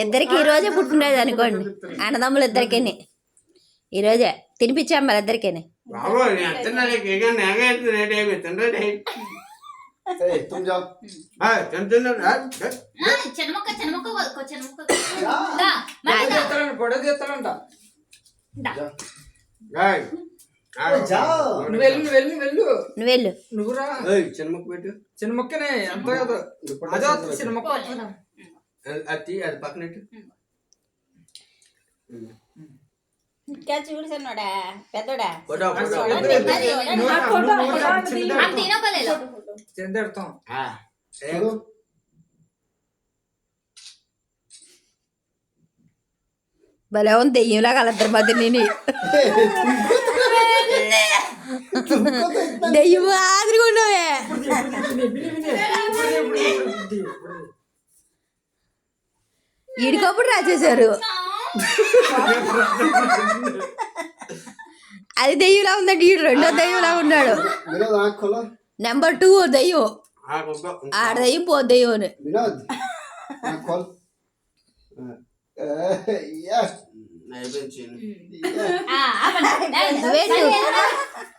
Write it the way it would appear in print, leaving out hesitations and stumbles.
ఇద్దరికి ఈ రోజే పుట్టినరోజు అనుకోండి, అన్నదమ్ములు ఇద్దరికి ఈ రోజే తినిపించాం మరి ఇద్దరికి. నువ్వు చిన్న మొక్క పెట్టు. చిన్న మొక్కనే ఎంత కాదు, అదే చిన్న మొక్క అది పక్కన ఇంకా చూడు సన్నోడా పెద్దోడా చెందెడతాం. భలే ఉంది దెయ్యంలా కలద్దరు మధ్య నేను దెయ్యం ఆదురుకున్నావే. ఈడికప్పుడు రాసేశారు, అది దెయ్యంలా ఉందండి. ఈడు రెండో దెయ్యంలా ఉన్నాడు. నెంబర్ 2 దెయ్యం, ఆడ దెయ్యం పో దెయ్యం.